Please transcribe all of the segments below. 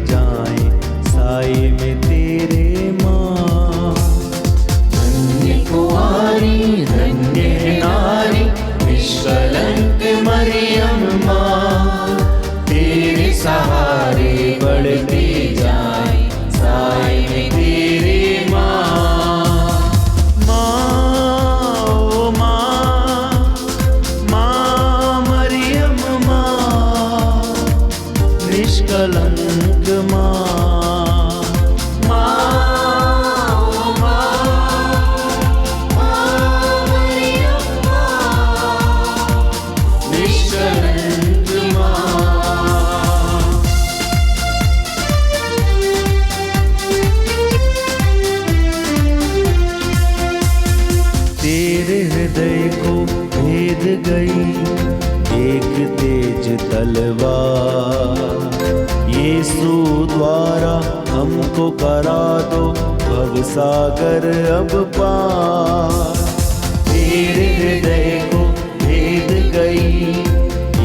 जाएं साए में तेरे माँ। धन्य कुंवारी धन्य है नारी निष्कलंक मरियम माँ, तेरे सहारे बढ़ते जाएं साए में तेरे माँ। माँ ओ माँ, माँ मरियम माँ, निष्कलंक माँ। तेरे हृदय को भेद गई एक तेज तलवार, यीशु द्वारा हमको करा दो भवसागर अब पार। तेरे हृदय को भेद गई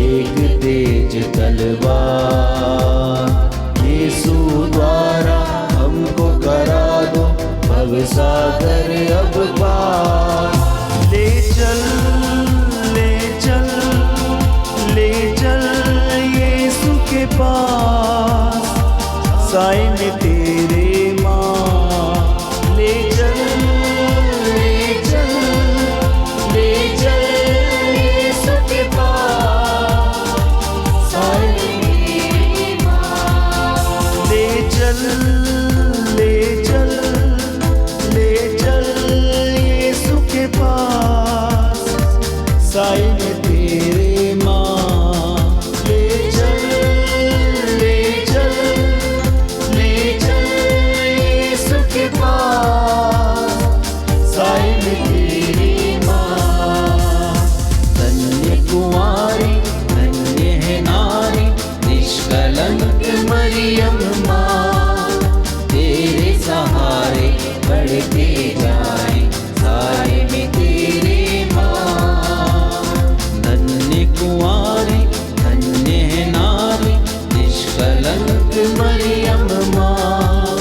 एक तेज तलवार, यीशु द्वारा हमको करा दो भवसागर अब पार। ले चल ले चल ले चल यीशु के पास, साए में तेरे माँ। ले चल ले चल ले चल यीशु के पास, साए में तेरे माँ। ले चल ले चल ले चल यीशु के पास, साए में तेरे माँ। ले चल ले चल ले चल यीशु के पास, साए में तेरे माँ। धन्य कुंवारी धन्य है नारी निष्कलंक मरियम माँ, तेरे सहारे बढ़ते जाएं साए में तेरे माँ। धन्य कुंवारी धन्य है नारी निष्कलंक मरियम माँ,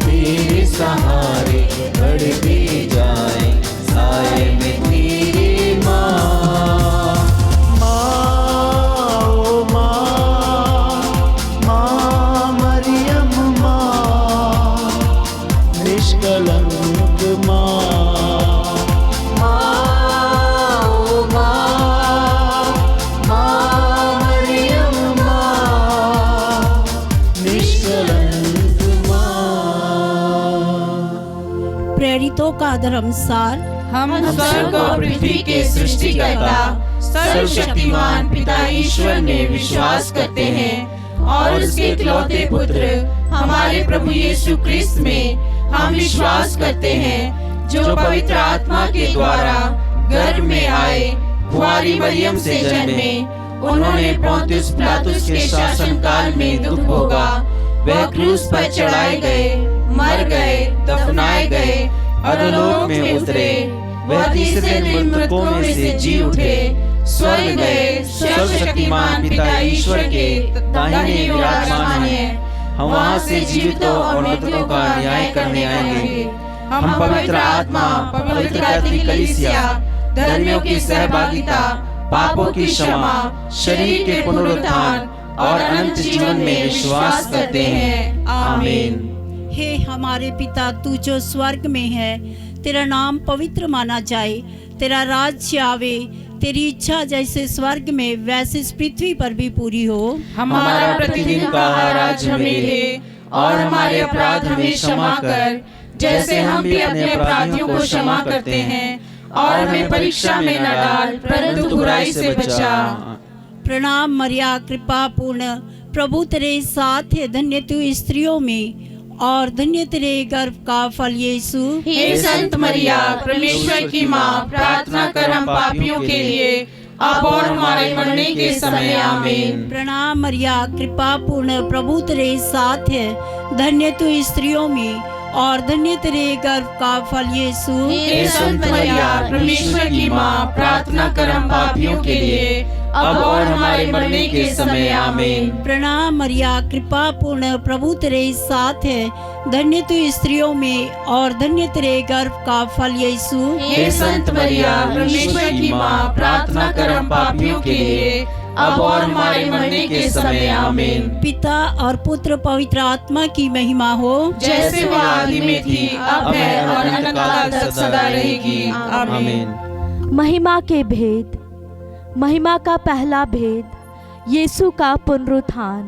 तेरे सहारे बढ़ते जाएं साए में तेरे माँ। माँ ओ माँ, माँ मरियम माँ, निष्कलंक माँ। माँ ओ माँ, माँ मरियम माँ, निष्कलंक माँ। प्रेरितों का धर्मसार। हम स्वर्ग और पृथ्वी के सृष्टिकर्ता सर्वशक्तिमान पिता ईश्वर में विश्वास करते हैं और उसके इकलौते पुत्र हमारे प्रभु यीशु क्रिस्त में हम विश्वास करते हैं, जो पवित्र आत्मा के द्वारा गर्भ में आए, कुंवारी मरियम से जन्मे। उन्होंने पोंतियुस पिलातुस के शासन काल में दुख भोगा, वह क्रूस पर चढ़ाए गए, मर गए, दफनाए गए, अधोलोक में उतरे, वह तीसरे दिन मृतकों में से जी उठे, स्वर्ग गए, सर्वशक्तिमान पिता ईश्वर के दाहिने विराजमान है। हम वहाँ से जीवितों और मृतकों का न्याय करने आएंगे। हम पवित्र आत्मा, पवित्र कैथोलिक कलीसिया, धर्मियों की सहभागिता, पापों की क्षमा, शरीर के पुनरुत्थान और अनंत जीवन में विश्वास करते हैं। आमीन। हे हमारे पिता, तू जो स्वर्ग में है, तेरा नाम पवित्र माना जाए, तेरा राज्य आवे, तेरी इच्छा जैसे स्वर्ग में वैसे इस पृथ्वी पर भी पूरी हो। हमारा प्रतिदिन का आहार आज हमें दे, और हमारे अपराध हमें क्षमा कर, जैसे हम भी अपने अपराधियों को क्षमा करते हैं, और हमें परीक्षा में न डाल, परंतु बुराई से बचा। प्रणाम मरिया, कृपा पूर्ण, प्रभु तेरे साथ है, धन्य तू स्त्रियों में और धन्य तेरे गर्भ का फल यीशु। हे संत मरिया, परमेश्वर की माँ, प्रार्थना कर हम पापियों के लिए, अब और हमारे मरने के समय। आमीन। प्रणाम मरिया, कृपा पूर्ण, प्रभु तेरे साथ है, धन्य तू स्त्रियों में और धन्य तेरे गर्भ का फल यीशु। हे संत मरिया, परमेश्वर की माँ, प्रार्थना कर हम पापियों के लिए, अब और हमारे मरने के समय आमीन। प्रणाम मरिया, कृपा पूर्ण, प्रभु तेरे साथ है। धन्य तू स्त्रियों में और धन्य तेरे गर्भ का फल यीशु। हे संत मरिया, परमेश्वर की माँ, प्रार्थना कर हम पापियों के लिए, अब और हमारे मरने के समय आमीन। पिता और पुत्र पवित्र आत्मा की महिमा हो, जैसे वह आदि में थी, अब है और अनंतकाल तक सदा रहेगी। आमीन। महिमा के भेद। महिमा का पहला भेद, यीशु का पुनरुत्थान।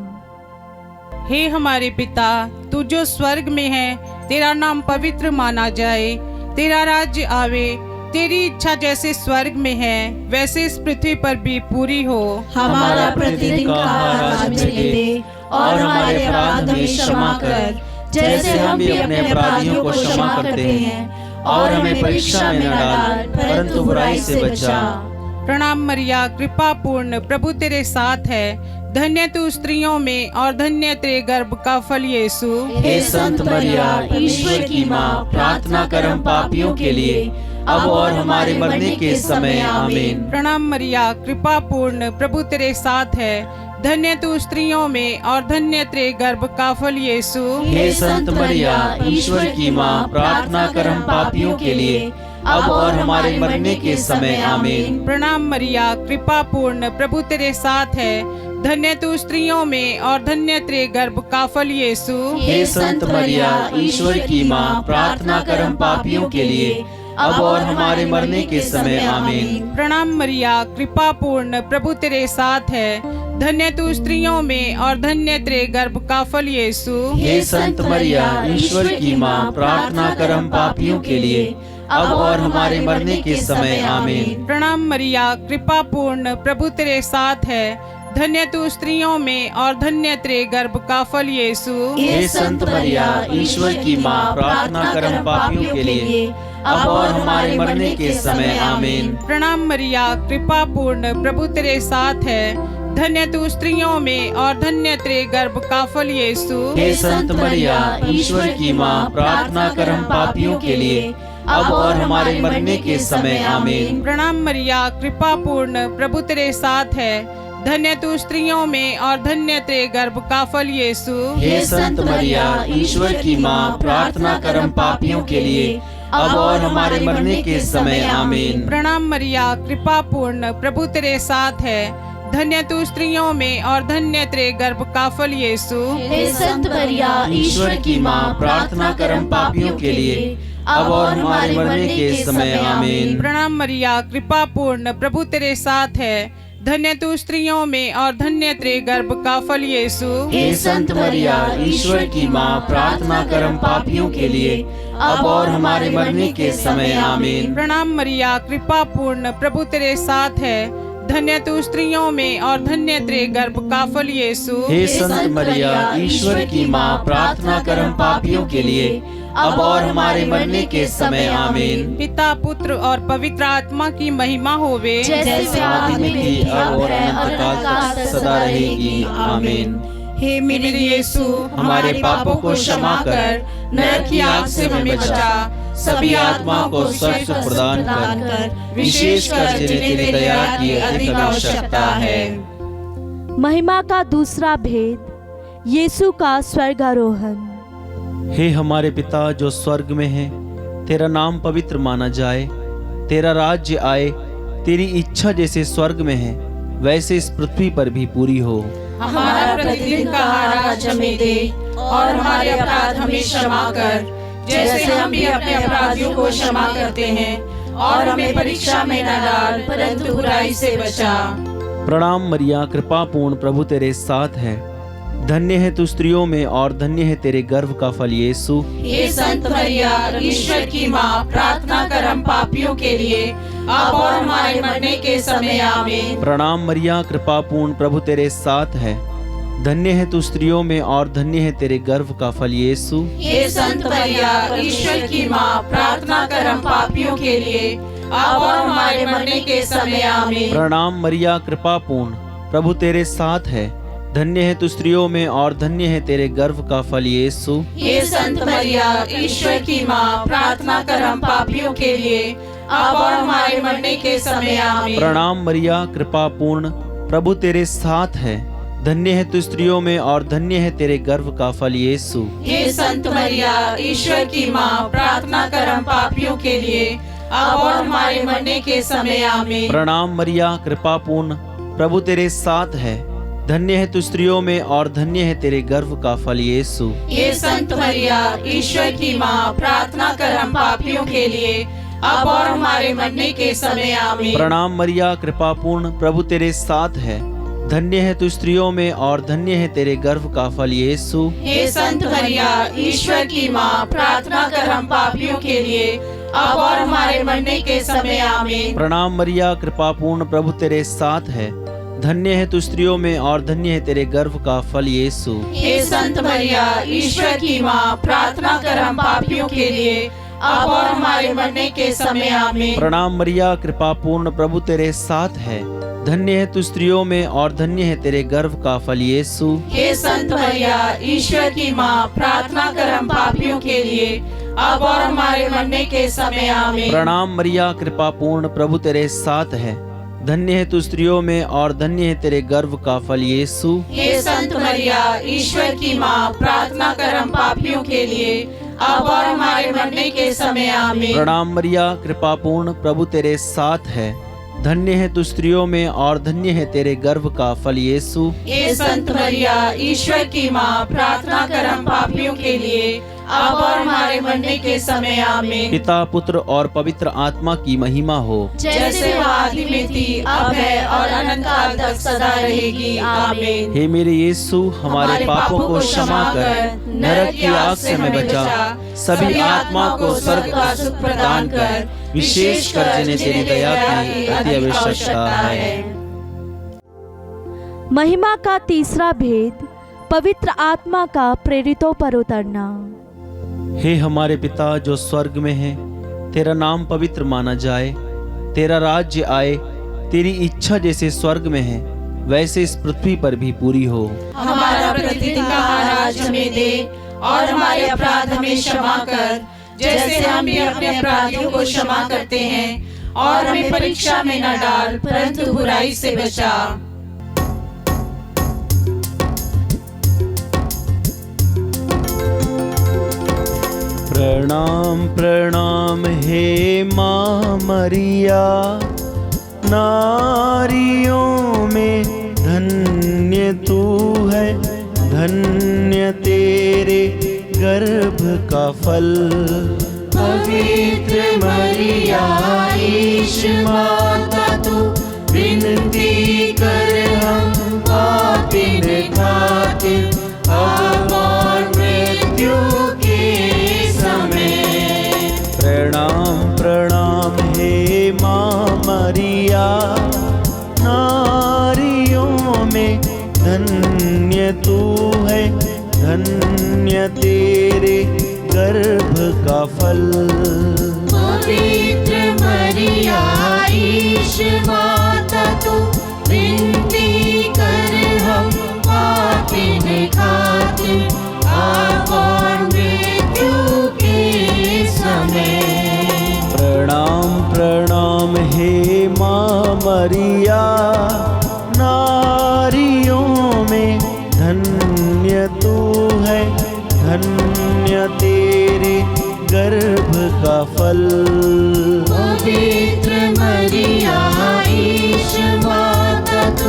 हे हमारे पिता, तू जो स्वर्ग में है, तेरा नाम पवित्र माना जाए, तेरा राज्य आवे, तेरी इच्छा जैसे स्वर्ग में है वैसे इस पृथ्वी पर भी पूरी हो। हमारा प्रतिदिन का आहार आज हमें दे, और हमारे अपराध हमें क्षमा कर, जैसे हम भी अपने अपराधियों को क्षमा करते हैं, और हमें परीक्षा में न डाल, परंतु बुराई से बचा। प्रणाम मरिया, कृपा पूर्ण, प्रभु तेरे साथ है। धन्य तू स्त्रियों में और धन्य तेरे गर्भ का फल यीशु। हे संत मरिया, ईश्वर की माँ, प्रार्थना कर हम पापियों के लिए, अब और हमारे मरने के समय आमीन। प्रणाम मरिया, कृपा पूर्ण, प्रभु तेरे साथ है। धन्य तू स्त्रियों में और धन्य तेरे गर्भ का फल यीशु। हे संत मरिया, ईश्वर की माँ, प्रार्थना कर हम पापियों के लिए, अब और हमारे मरने के समय आमीन। प्रणाम मरिया, कृपा पूर्ण, प्रभु तेरे साथ है। धन्य तू स्त्रियों में और धन्य तेरे गर्भ का फल यीशु। हे संत मरिया, ईश्वर की माँ, प्रार्थना कर हम पापियों के लिए, अब और हमारे मरने के समय आमीन। प्रणाम मरिया, कृपा पूर्ण, प्रभु तेरे साथ है। धन्य तू स्त्रियों में और धन्य तेरे गर्भ का फल यीशु। हे संत मरिया, ईश्वर की माँ, प्रार्थना कर हम पापियों के लिए, अब और हमारे मरने के समय आमीन। प्रणाम मरिया, कृपा पूर्ण, प्रभु तेरे साथ है। धन्य तू स्त्रियों में और धन्य तेरे गर्भ का फल यीशु। हे संत मरिया, ईश्वर की माँ, प्रार्थना कर हम पापियों के लिए, अब और हमारे मरने के समय आमीन। प्रणाम मरिया, कृपा पूर्ण, प्रभु तेरे साथ है। धन्य तू स्त्रियों में और धन्य तेरे गर्भ का फल यीशु। हे संत मरिया, ईश्वर की माँ, प्रार्थना कर हम पापियों के लिए, अब और हमारे मरने के समय आमीन। प्रणाम मरिया, कृपा पूर्ण, प्रभु तेरे साथ है। धन्य तू स्त्रियों में और धन्य तेरे गर्भ का फल यीशु। हे संत मरिया, ईश्वर की माँ, प्रार्थना कर हम पापियों के लिए, अब और हमारे मरने के समय आमीन। प्रणाम मरिया, कृपा पूर्ण, प्रभु तेरे साथ है। धन्य तू स्त्रियों में और धन्य तेरे गर्भ का फल यीशु। हे संत मरिया, ईश्वर की माँ, प्रार्थना कर हम पापियों के लिए, अब और हमारे मरने के समय आमीन। प्रणाम मरिया, कृपा पूर्ण, प्रभु तेरे साथ है। धन्य तू स्त्रियों में और धन्य तेरे गर्भ का फल यीशु। हे संत मरिया, ईश्वर की माँ, प्रार्थना कर हम पापियों के लिए, अब और हमारे मरने के समय आमीन। प्रणाम मरिया, कृपा पूर्ण, प्रभु तेरे साथ है। धन्य तू स्त्रियों में और धन्य तेरे गर्भ का फल यीशु। हे संत मरिया, ईश्वर की माँ, प्रार्थना कर हम पापियों के लिए, अब और हमारे मरने के समय आमीन। पिता, पुत्र और पवित्र आत्मा की महिमा होवे, जैसे आदि में थी, अब और अनंतकाल तक सदा रहेगी। आमीन। हे मेरे यीशु, हमारे पापों को क्षमा कर, नरक की आग से हमें बचा, सभी आत्माओं को स्वर्ग सुख प्रदान कर, विशेषकर जिन्हें तेरी दया की अधिक आवश्यकता है। महिमा का दूसरा भेद, यीशु का स्वर्गारोहण। हे हमारे पिता जो स्वर्ग में है, तेरा नाम पवित्र माना जाए, तेरा राज्य आए, तेरी इच्छा जैसे स्वर्ग में है वैसे इस पृथ्वी पर भी पूरी हो। हमारा प्रतिदिन का आहार आज हमें दे, और हमारे अपराध हमें क्षमा कर, जैसे हम भी अपने अपराधियों को क्षमा करते हैं, और हमें परीक्षा में न डाल, परंतु बुराई से बचा। प्रणाम मरिया, कृपा पूर्ण, प्रभु तेरे साथ है। धन्य है तू स्त्रियों में और धन्य है तेरे गर्भ का फल यीशु। हे संत मरिया, ईश्वर की माँ, प्रार्थना कर हम पापियों के लिए, अब और हमारे मरने के समय आमीन। प्रणाम मरिया, कृपा पूर्ण, प्रभु तेरे साथ है। धन्य है तू स्त्रियों में और धन्य है तेरे गर्भ का फल यीशु। हे संत मरिया, ईश्वर की माँ, प्रार्थना कर हम पापियों के लिए, अब और हमारे मरने के समय आमीन। प्रणाम मरिया, कृपा पूर्ण, प्रभु तेरे साथ है। धन्य है तू स्त्रियों में और धन्य है तेरे गर्भ का फल यीशु। हे संत मरिया, ईश्वर की माँ, प्रार्थना कर हम पापियों के लिए, अब और हमारे मरने के समय आमीन। प्रणाम मरिया, कृपा पूर्ण, प्रभु तेरे साथ है। धन्य है तू स्त्रियों में और धन्य है तेरे गर्भ का फल यीशु। हे संत मरिया, ईश्वर की माँ, प्रार्थना कर हम पापियों के लिए, अब और हमारे मरने के समय आमीन। प्रणाम मरिया, कृपा पूर्ण, प्रभु तेरे साथ है। धन्य है तू स्त्रियों में और धन्य है तेरे गर्भ का फल यीशु। हे संत मरिया, ईश्वर की माँ, प्रार्थना कर हम पापियों के लिए, अब और हमारे मरने के समय आमीन। प्रणाम मरिया, कृपा पूर्ण, प्रभु तेरे साथ है। धन्य है तू स्त्रियों में और धन्य है तेरे गर्भ का फल यीशु। हे संत मरिया, ईश्वर की माँ, प्रार्थना कर हम पापियों के लिए, अब और हमारे मरने के समय आमीन। प्रणाम मरिया, कृपा पूर्ण, प्रभु तेरे साथ है। धन्य है तू स्त्रियों में और धन्य है तेरे गर्भ का फल यीशु। हे संत मरिया, ईश्वर की माँ, प्रार्थना कर हम पापियों के लिए, अब और हमारे मरने के समय आमीन। प्रणाम मरिया, कृपा पूर्ण, प्रभु तेरे साथ है। धन्य है तू स्त्रियों में और धन्य है तेरे गर्भ का फल यीशु। हे संत मरिया, ईश्वर की माँ, प्रार्थना कर हम पापियों के लिए, अब और हमारे मरने के समय आमीन। प्रणाम मरिया, कृपा पूर्ण, प्रभु तेरे साथ है। धन्य है तू स्त्रियों में और धन्य है तेरे गर्भ का फल यीशु। हे संत मरिया, ईश्वर की माँ, प्रार्थना कर हम पापियों के लिए, अब और हमारे मरने के समय आमीन। प्रणाम मरिया, कृपा पूर्ण, प्रभु तेरे साथ है। धन्य है तू स्त्रियों में और धन्य है तेरे गर्भ का फल यीशु। हे संत मरिया, ईश्वर की माँ, प्रार्थना कर हम पापियों के लिए, अब और हमारे मरने के समय आमीन। पिता, पुत्र और पवित्र आत्मा की महिमा हो, जैसे वो आदि में थी, अब है और अनंत काल तक सदा रहेगी आमीन। हे मेरे यीशु, हमारे पापों को क्षमा कर, नरक की आग से हमें बचा, सभी आत्मा को स्वर्ग का सुख प्रदान कर, विशेषकर जिन्हें तेरी दया की अति आवश्यकता है। महिमा का तीसरा भेद, पवित्र आत्मा का प्रेरितों पर उतरना। हे हमारे पिता जो स्वर्ग में है, तेरा नाम पवित्र माना जाए, तेरा राज्य आए, तेरी इच्छा जैसे स्वर्ग में है वैसे इस पृथ्वी पर भी पूरी हो। हमारा प्रतिदिन का आहार आज हमें दे, और हमारे अपराध हमें क्षमा कर, जैसे हम भी अपने अपराधियों को क्षमा करते हैं, और हमें परीक्षा में न डाल, परंतु बुराई से बचा। प्रणाम प्रणाम हे माँ मरिया, नारियों में धन्य तू है, धन्य तेरे गर्भ का फल। पवित्र मरिया, ईश माता तू, विनती कर हम पापिन खातिर, अब और मृत्यु के समय। प्रणाम प्रणाम हे माँ मरिया, नारियों में धन्य तू है, धन्य तेरे गर्भ का फल। पवित्र मरिया, ईश माता तू, विनती कर हम पापिन खातिर, अब और मृत्यु के समय। प्रणाम प्रणाम हे माँ मरिया, नारियों में धन्य तू है, धन्य तेरे गर्भ का फल। पवित्र मरिया, ईश माता तू,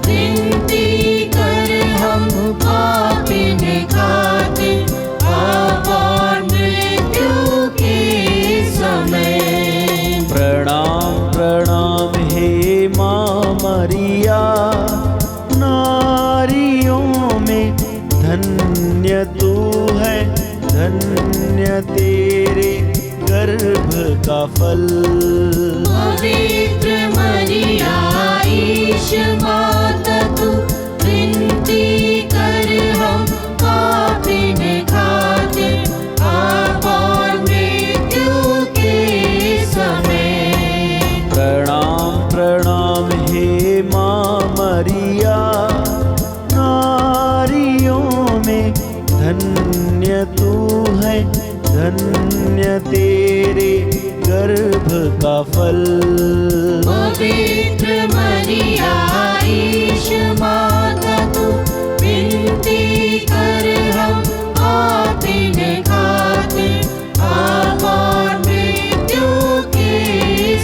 विनती कर हम पापिन खातिर, अब और मृत्यु के समय। प्रणाम प्रणाम हे माँ मरिया, नारियों में धन्य तू है, धन्य तेरे गर्भ का फल। पवित्र मरिया, ईश माता तू, विनती कर हम पापिन खातिर, अब और मृत्यु के समय। प्रणाम प्रणाम हे माँ मरिया, नारियों में धन्य तू है, धन्य तेरे गर्भ का फल। पवित्र मरिया ईश माता तू विनती कर हम पापिन खातिर अब और मृत्यु के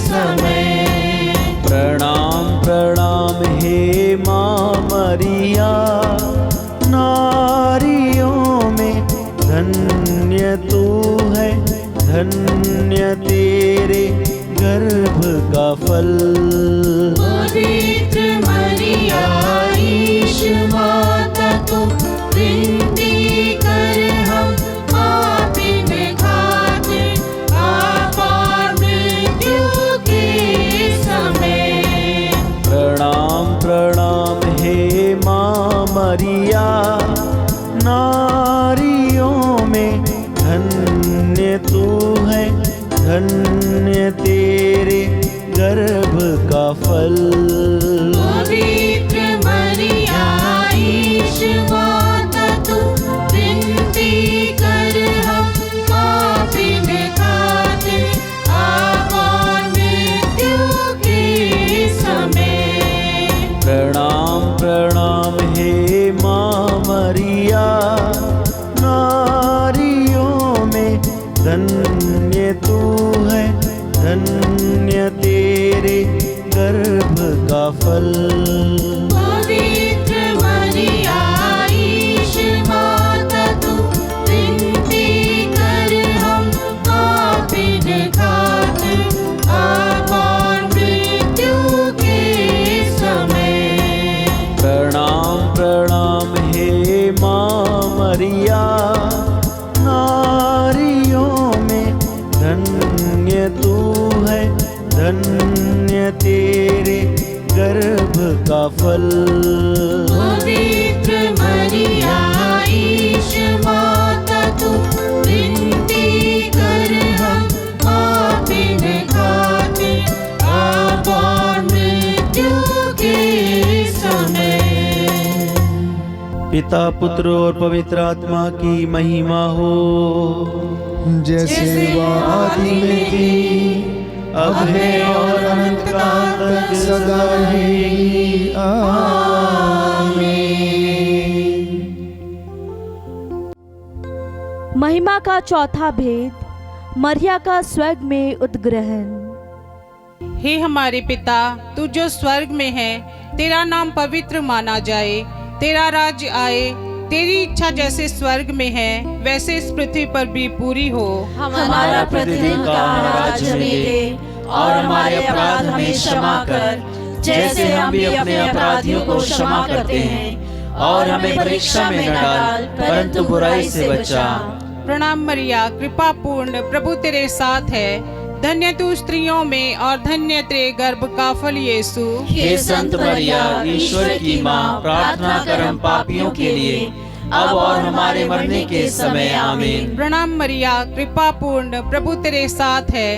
समय। प्रणाम प्रणाम हे माँ मरिया, नारियों में धन्य तू है, धन्य तेरे गर्भ का फल। पवित्र मरिया ईश माता तू विनती कर हम पापिन खातिर अब और मृत्यु के समय। प्रणाम प्रणाम हे माँ मरिया, नारियों में धन्य तू है, धन्य तेरे गर्भ का फल। पवित्र मरिया ईश माता तू विनती कर हम पापिन खातिर अब और मृत्यु के समय। प्रणाम प्रणाम हे माँ मरिया, नारियों में धन्य तू है, धन्य तेरे गर्भ का फल। पवित्र मरिया ईश माता तू विनती कर हम पापिन खातिर अब और मृत्यु के समय। प्रणाम प्रणाम हे माँ मरिया, नारियों में धन्य तू है, धन्य तेरे गर्भ का फल। पवित्र मरिया ईश माता तू विनती कर हम पापिन खातिर अब और मृत्यु के समय। पिता पुत्र और पवित्र आत्मा की महिमा हो, जैसे वह आदि में थी, अब है और अनंत काल तक सदा रहेगी। आमीन। महिमा का चौथा भेद, मरिया का स्वर्ग में उद्ग्रहण। हे हमारे पिता, तू जो स्वर्ग में है, तेरा नाम पवित्र माना जाए, तेरा राज्य आए, तेरी इच्छा जैसे स्वर्ग में है वैसे इस पृथ्वी पर भी पूरी हो। हमारा प्रतिदिन का आज हमें दे, और हमारे अपराध हमें क्षमा कर, जैसे हम भी अपने अपराधियों को क्षमा करते हैं, और हमें परीक्षा में न डाल, परंतु बुराई से बचा। प्रणाम मरिया, कृपा पूर्ण, प्रभु तेरे साथ है, धन्य तू स्त्रियों में और धन्य तेरे गर्भ का फल यीशु। हे संत मरिया, ईश्वर की माँ, प्रार्थना कर हम पापियों के लिए, अब और हमारे मरने के समय। आमीन। प्रणाम मरिया, कृपा पूर्ण, प्रभु तेरे साथ है,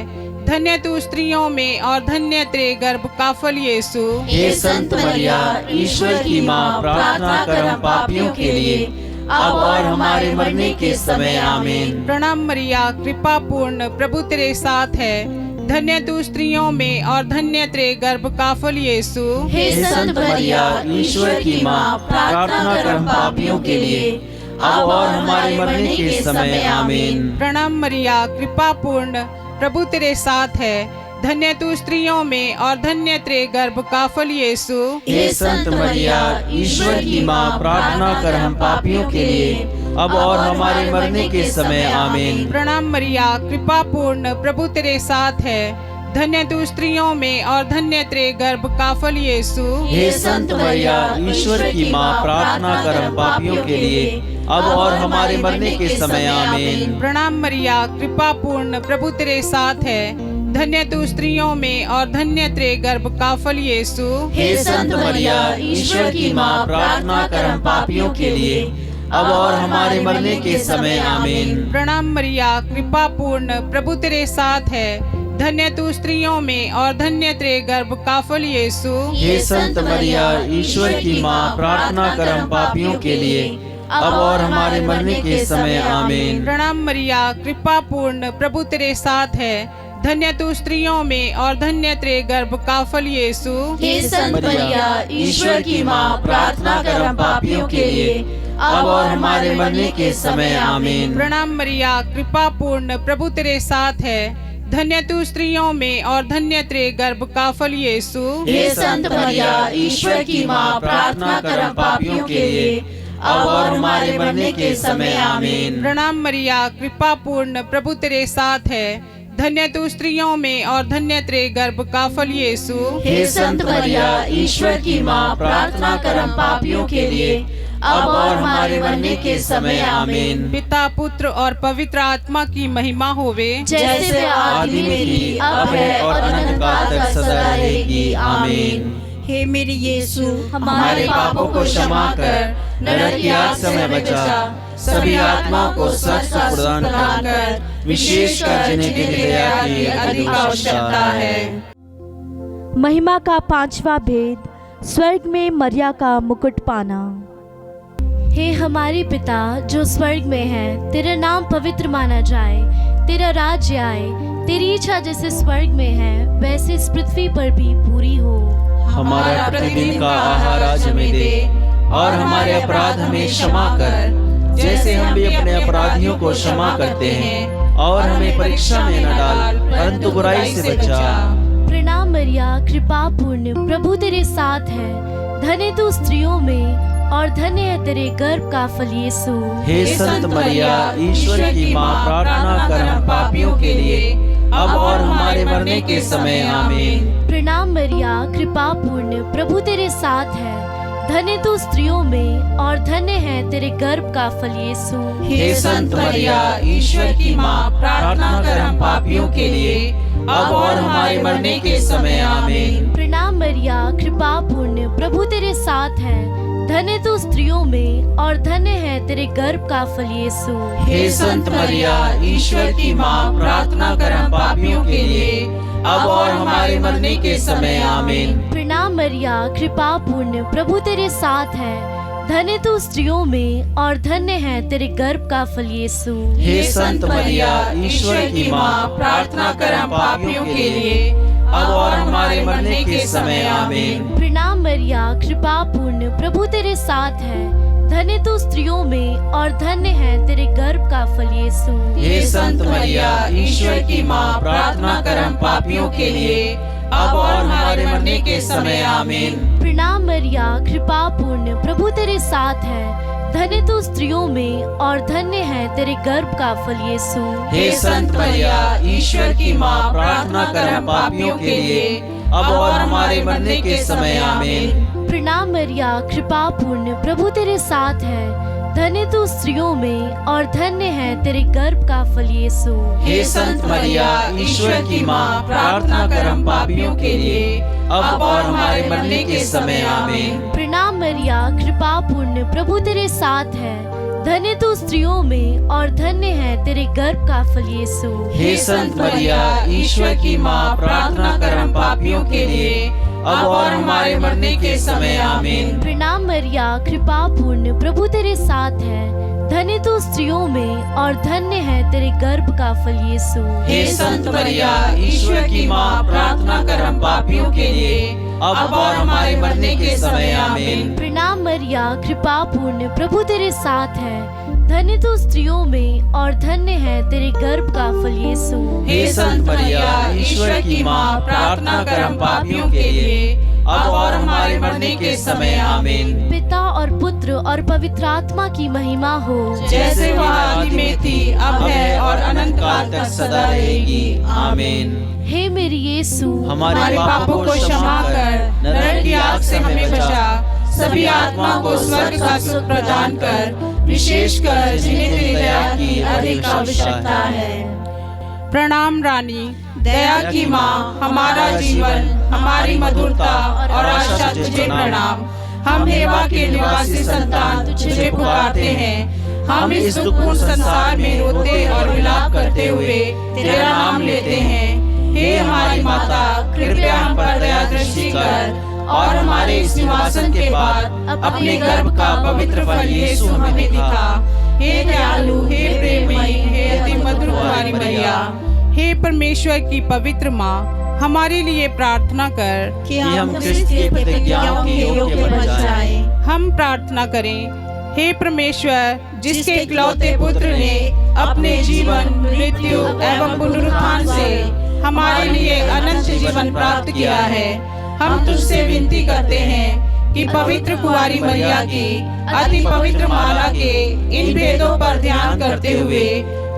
धन्य तू स्त्रियों में और धन्य तेरे गर्भ का फल यीशु। हे संत मरिया, ईश्वर की माँ, प्रार्थना कर हम पापियों के लिए, अब और हमारे मरने के समय। आमीन। प्रणाम मरिया, कृपा पूर्ण, प्रभु तेरे साथ है, धन्य तू स्त्रियों में और धन्य तेरे गर्भ का फल यीशु। हे संत मरिया, ईश्वर की माँ, प्रार्थना कर हम पापियों के लिए, अब और हमारे मरने के समय। आमीन। प्रणाम मरिया, कृपा पूर्ण, प्रभु तेरे साथ है, धन्य तू स्त्रियों में और धन्य तेरे गर्भ का फल यीशु। हे संत मरिया, ईश्वर की माँ, प्रार्थना कर हम पापियों के लिए, अब और हमारे मरने के समय। आमीन। प्रणाम मरिया, कृपा पूर्ण, प्रभु तेरे साथ है, धन्य तू स्त्रियों में और धन्य तेरे गर्भ का फल यीशु। हे संत मरिया, ईश्वर की माँ, प्रार्थना कर हम पापियों के लिए, अब और हमारे मरने के समय। आमीन। प्रणाम मरिया, कृपा पूर्ण, प्रभु तेरे साथ है, धन्य तू स्त्रियों में और धन्य तेरे गर्भ का फल यीशु। हे संत मरिया, ईश्वर की माँ, प्रार्थना कर हम पापियों के लिए, अब और हमारे मरने के समय। आमीन। प्रणाम मरिया, कृपा पूर्ण, प्रभु तेरे साथ है, धन्य तू स्त्रियों में और धन्य तेरे गर्भ का फल यीशु। हे संत मरिया, ईश्वर की माँ, प्रार्थना कर हम पापियों के लिए, अब और हमारे मरने के समय। आमीन। प्रणाम मरिया, कृपा पूर्ण, प्रभु तेरे साथ है, धन्य तू स्त्रियों में और धन्य तेरे गर्भ का फल यीशु। हे संत मरिया, ईश्वर की माँ, प्रार्थना कर हम पापियों के लिए, अब और हमारे मरने के समय। आमीन। प्रणाम मरिया, कृपा पूर्ण, प्रभु तेरे साथ है। धन्य तू स्त्रियों में और धन्य तेरे गर्भ का फल यीशु। हे संत मरिया, ईश्वर की माँ, प्रार्थना कर हम पापियों के लिए, अब और हमारे मरने के समय। आमीन। प्रणाम मरिया, कृपा पूर्ण, प्रभु तेरे साथ है। धन्य तू स्त्रियों में और धन्य तेरे गर्भ का फल यीशु। हे संत मरिया, ईश्वर की माँ, प्रार्थना कर हम पापियों के लिए, अब और हमारे मरने के समय। आमीन। पिता, पुत्र और पवित्र आत्मा की महिमा होवे, जैसे आदि में थी, अब है और अनंत काल तक सदा रहेगी। आमीन। हे मेरे यीशु, हमारे पापों को क्षमा कर, नरक की आग से हमें बचा, सभी आत्माओं को स्वर्ग का सुख प्रदान कर, विशेषकर जिन्हें तेरी दया की अधिक आवश्यकता है। महिमा का पांचवा भेद, स्वर्ग में मरिया का मुकुट पाना। हे हमारे पिता जो स्वर्ग में है, तेरा नाम पवित्र माना जाए, तेरा राज्य आए, तेरी इच्छा जैसे स्वर्ग में है वैसे इस पृथ्वी पर भी पूरी हो। हमारा प्रतिदिन का आहार आज हमें दे, और हमारे अपराध हमें क्षमा कर, जैसे हम भी अपने अपराधियों को क्षमा करते हैं, और हमें परीक्षा में न डाल, परंतु बुराई से बचा। प्रणाम मरिया, कृपा पूर्ण, प्रभु तेरे साथ है। धन्य तू स्त्रियों में और धन्य है तेरे गर्भ का फल यीशु। हे संत मरिया, ईश्वर की माँ, प्रार्थना कर हम पापियों के लिए, अब और हमारे मरने के समय। आमीन। प्रणाम मरिया, कृपा पूर्ण, प्रभु तेरे साथ है। धन्य तू स्त्रियों में और धन्य है तेरे गर्भ का फल यीशु। हे संत मरिया, ईश्वर की माँ, प्रार्थना कर हम पापियों के लिए, अब और हमारे मरने के समय। आमीन। प्रणाम मरिया, कृपा पूर्ण, प्रभु तेरे साथ है। धन्य तू स्त्रियों में और धन्य है तेरे गर्भ का फल यीशु। हे संत मरिया, ईश्वर की माँ, प्रार्थना कर हम पापियों के लिए, अब और हमारे मरने के समय। आमीन। प्रणाम मरिया, कृपा पूर्ण, प्रभु तेरे साथ है। धन्य तू स्त्रियों में और धन्य है तेरे गर्भ का फल यीशु। हे संत मरिया, ईश्वर की माँ, प्रार्थना कर हम पापियों के लिए, अब और हमारे मरने के समय। आमीन। प्रणाम मरिया, कृपा पूर्ण, प्रभु तेरे साथ है। धन्य तू स्त्रियों में और धन्य है तेरे गर्भ का फल यीशु। हे संत मरिया, ईश्वर की माँ, प्रार्थना कर हम पापियों के लिए, अब और हमारे मरने के समय। आमीन। प्रणाम मरिया, कृपा पूर्ण, प्रभु तेरे साथ है। धन्य तू स्त्रियों में और धन्य है तेरे गर्भ का फल यीशु। हे संत मरिया, ईश्वर की माँ, प्रार्थना कर हम पापियों के लिए, अब और हमारे मरने के समय। आमीन। प्रणाम मरिया, कृपा पूर्ण, प्रभु तेरे साथ है। धन्य तू स्त्रियों में और धन्य है तेरे गर्भ का फल यीशु। हे संत मरिया, ईश्वर की माँ, प्रार्थना कर हम पापियों के लिए, अब और हमारे मरने के समय। आमीन। प्रणाम मरिया, कृपा पूर्ण, प्रभु तेरे साथ है। धन्य तू स्त्रियों में और धन्य है तेरे गर्भ का फल यीशु। हे संत मरिया, ईश्वर की माँ, प्रार्थना कर हम पापियों के लिए, अब और हमारे मरने के समय। आमीन। प्रणाम मरिया, कृपा पूर्ण, प्रभु तेरे साथ है। धन्य तू स्त्रियों में और धन्य है तेरे गर्भ का फल यीशु। हे संत मरिया, ईश्वर की माँ, प्रार्थना कर हम पापियों के लिए, अब और हमारे मरने के समय। आमीन। प्रणाम मरिया, कृपा पूर्ण, प्रभु तेरे साथ है। धन्य तू स्त्रियों में और धन्य है तेरे गर्भ का फल यीशु। हे संत मरिया, ईश्वर की माँ, प्रार्थना कर हम पापियों के लिए, अब और हमारे मरने के समय। आमीन। पिता और पुत्र और पवित्र आत्मा की महिमा हो, जैसे वह आदि में थी, अब है और अनंत काल तक सदा रहेगी। आमीन। हे मेरे यीशु, हमारे पापों को क्षमा कर, नरक की आग से हमें बचा, सभी आत्माओं को स्वर्ग का सुख प्रदान कर, विशेषकर जिन्हें तेरी दया की अधिक आवश्यकता है। प्रणाम रानी, दया की माँ, हमारा जीवन, हमारी मधुरता और आशा तुझे प्रणाम। हम हेवा के निवासी संतान तुझे पुकारते हैं। हम इस दुखपूर्ण संसार में रोते और विलाप करते हुए तेरा नाम लेते हैं। हे हमारी माता, कृपया हम पर दया दृष्टि कर और हमारे इस निवासन के बाद अपने गर्भ का पवित्र फल यीशु हमें दिखा। हे दयालु, हे प्रेममयी, हे अति मधुर कुमारी मरिया, हे परमेश्वर की पवित्र माँ, हमारे लिए प्रार्थना कर कि हम क्रिस्त की प्रतिज्ञाओं के योग्य बन जाएं। हम प्रार्थना करें। हे परमेश्वर, जिसके इकलौते पुत्र ने अपने जीवन, मृत्यु एवं पुनरुत्थान से हमारे लिए अनंत जीवन प्राप्त किया है, हम तुझसे विनती करते हैं कि पवित्र कुंवारी मरिया की अति पवित्र माला के इन भेदों पर ध्यान करते हुए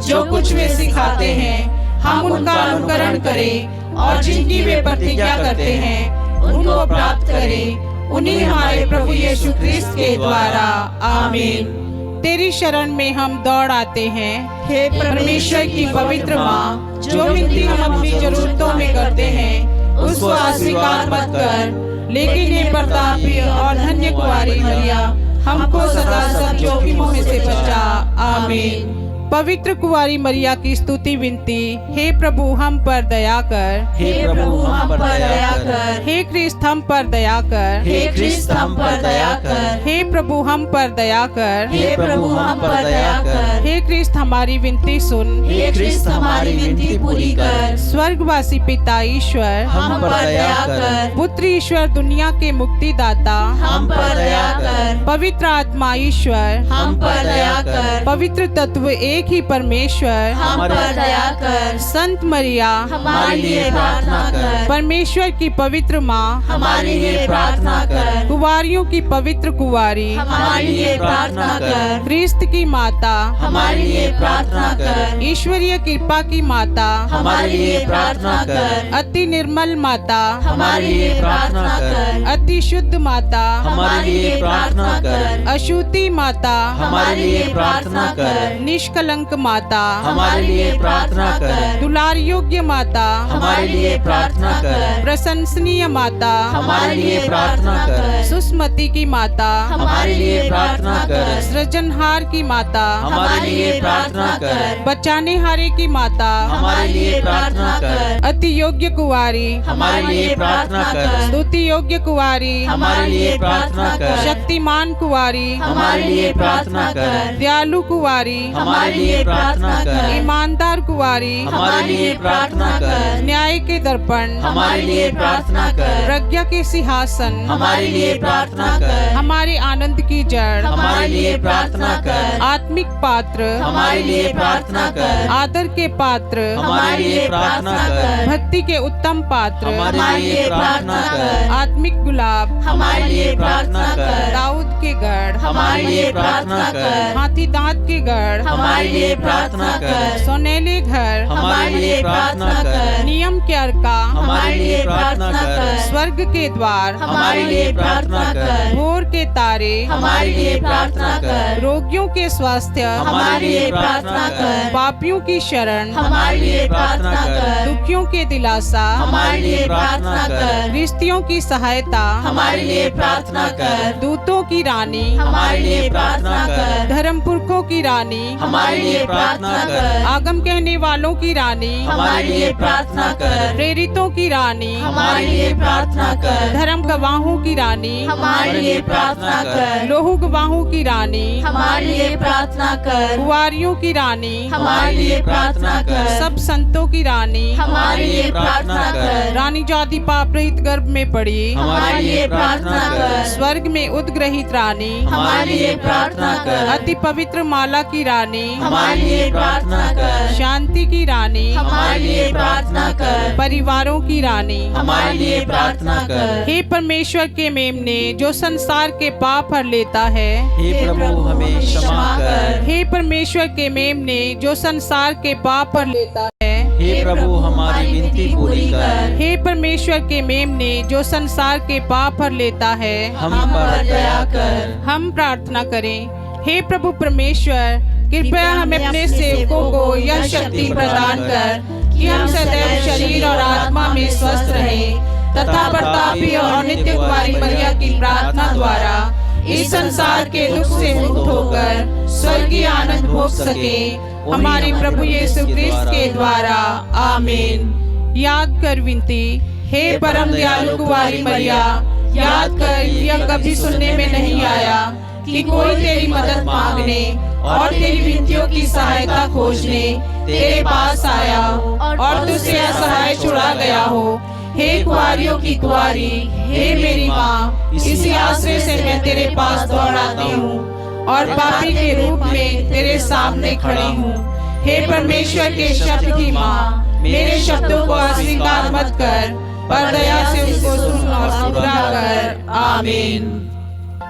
जो कुछ वे सिखाते हैं, हम उनका अनुकरण करें और जिनकी वे प्रतिज्ञा करते हैं उनको प्राप्त करें। उन्हीं हमारे प्रभु यीशु क्रिस्त के द्वारा, आमीन। तेरी शरण में हम दौड़ आते हैं। हे परमेश्वर की पवित्र माँ, जो विनती हम अपनी जरूरतों में करते हैं उसको अस्वीकार मत कर, लेकिन ये प्रतापी और धन्य कुंवारी मरिया, हमको सदा सब जोखिमों में से बचा। आमीन। पवित्र कुंवारी मरिया की स्तुति विनती। हे प्रभु, हम पर दया कर। हे प्रभु, हम पर दया कर। हे क्रिस्त, हम पर दया कर। हे क्रिस्त, हम पर दया कर। हे प्रभु, हम पर दया कर। हे प्रभु, हम पर दया कर। हे क्रिस्त, हमारी विनती सुन। हे क्रिस्त, हमारी विनती पूरी कर। स्वर्गवासी पिता ईश्वर, हम पर दया कर। पुत्र ईश्वर, दुनिया के मुक्तिदाता, हम पर दया कर। पवित्र आत्मा ईश्वर, हम पर दया कर। पवित्र तत्व एक ही परमेश्वर, हम पर दया कर। संत मरिया, हमारे लिए प्रार्थना कर। परमेश्वर की पवित्र माँ, हमारे लिए प्रार्थना कर। कुंवारियों की पवित्र कुंवारी, हमारे लिए प्रार्थना कर। क्रिस्त की माता, हमारे लिए प्रार्थना कर। ईश्वरीय कृपा की माता, हमारे लिए प्रार्थना कर। अति निर्मल माता, हमारे लिए प्रार्थना कर। अति शुद्ध माता, हमारे लिए प्रार्थना कर। अशुद्धि माता, हमारे लिए प्रार्थना कर। निष्कलंक माता, हमारे लिए प्रार्थना कर। दुलार योग्य माता, हमारे लिए प्रार्थना कर। प्रशंसनीय माता, हमारे लिए प्रार्थना कर। सुस्मति की माता, हमारे लिए प्रार्थना कर। सृजनहार की माता, हमारे लिए प्रार्थना कर। बचाने हारे की माता, हमारे लिए प्रार्थना कर। अति योग्य कुंवारी, हमारे लिए प्रार्थना कर। स्तुति योग्य कुंवारी, हमारे लिए प्रार्थना कर। शक्तिमान कुंवारी, हमारे लिए प्रार्थना कर। दयालु कुंवारी, हमारे लिए प्रार्थना कर। ईमानदार कुंवारी, हमारे लिए प्रार्थना कर। न्याय के दर्पण, हमारे लिए प्रार्थना कर। प्रज्ञा के सिंहासन, हमारे लिए प्रार्थना कर। हमारे आनंद की जड़, हमारे लिए प्रार्थना कर। आत्मिक पात्र, हमारे लिए प्रार्थना कर। आदर के पात्र, हमारे लिए प्रार्थना कर। भक्ति के उत्तम पात्र, हमारे लिए प्रार्थना कर। आत्मिक गुलाब, हमारे लिए प्रार्थना कर। दाऊद के गढ़, हमारे लिए प्रार्थना कर। हाथी दांत के गढ़, हमारे लिए प्रार्थना कर। सोनेले घर, हमारे लिए प्रार्थना कर। नियम के अर्का, हमारे लिए प्रार्थना कर। स्वर्ग के द्वार, हमारे लिए प्रार्थना कर। भोर के तारे, हमारे लिए प्रार्थना कर। रोगियों के स्वास्थ्य, हमारे लिए प्रार्थना कर। पापियों की शरण, हमारे लिए प्रार्थना कर। दुखियों के दिलासा, हमारे लिए प्रार्थना कर। रिश्तियों की सहायता, हमारे लिए प्रार्थना कर। दूतों की रानी, हमारे लिए प्रार्थना कर। धर्म पुरखों की रानी, हमारे लिए प्रार्थना कर। आगम कहने वालों की रानी, हमारे लिए प्रार्थना कर। प्रेरितों की रानी, हमारे लिए प्रार्थना कर। धर्म गवाहों की रानी, हमारे लिए प्रार्थना कर। लोहू गवाहों की रानी, हमारे लिए प्रार्थना कर। कुंवारियों की रानी, हमारे लिए प्रार्थना कर। सब संतों की रानी, हमारे लिए प्रार्थना कर। रानी जाति पाप रहित गर्भ में पड़ी, हमारे लिए प्रार्थना कर। स्वर्ग में उद्ग्रहित रानी, हमारे लिए प्रार्थना कर। अति पवित्र माला की रानी, हमारे लिए प्रार्थना कर। शांति की रानी, हमारे लिए प्रार्थना कर। परिवारों की रानी, हमारे लिए प्रार्थना कर। हे परमेश्वर के मेमने, जो संसार के पाप हर लेता है, हे प्रभु, हमें क्षमा कर। हे परमेश्वर के मेमने, जो संसार के पाप हर लेता है, हे प्रभु, हमारी विनती पूरी कर। हे परमेश्वर के मेमने, जो संसार के पाप हर लेता है, हम पर दया कर। हम प्रार्थना करें। हे प्रभु परमेश्वर, कृपया हमें अपने सेवकों को यह शक्ति प्रदान कर कि हम सदैव शरीर और आत्मा में स्वस्थ रहें तथा प्रतापी और नित्य कुंवारी मरिया की प्रार्थना द्वारा इस संसार के दुख से मुक्त होकर स्वर्गीय आनंद भोग सके, हमारे प्रभु यीशु क्रिस्त के द्वारा, आमीन। याद कर विनती। हे परम दयालु कुंवारी मरिया, याद कर, यह कभी सुनने में नहीं आया कि कोई तेरी मदद मांगने और तेरी विनतियों की सहायता खोजने तेरे पास आया और तुझसे असहाय छुड़ा गया हो। हे कुंवारियों की कुंवारी, हे मेरी माँ, इसी आश्रय से मैं तेरे पास दौड़ आती हूँ और पापी के रूप में तेरे सामने खड़ी हूँ। हे परमेश्वर के शब्द की माँ, मेरे शब्दों को अस्वीकार मत कर, पर दया से उसको सुन और पूरा कर। आमीन।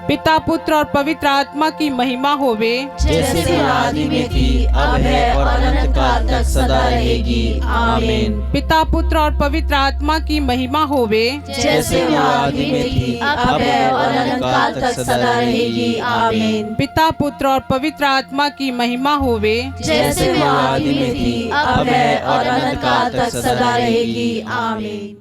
पिता, पुत्र और पवित्र आत्मा की महिमा होवे, जैसे आदि में थी, अब है और अनंत काल तक सदा रहेगी। आमीन। पिता, पुत्र और पवित्र आत्मा की महिमा होवे, जैसे आदि में थी, अब है और अनंत काल तक सदा रहेगी। आमीन। पिता, पुत्र और पवित्र आत्मा की महिमा होवे, जैसे आदि में थी, अब है और अनंत काल तक सदा रहेगी। आमीन।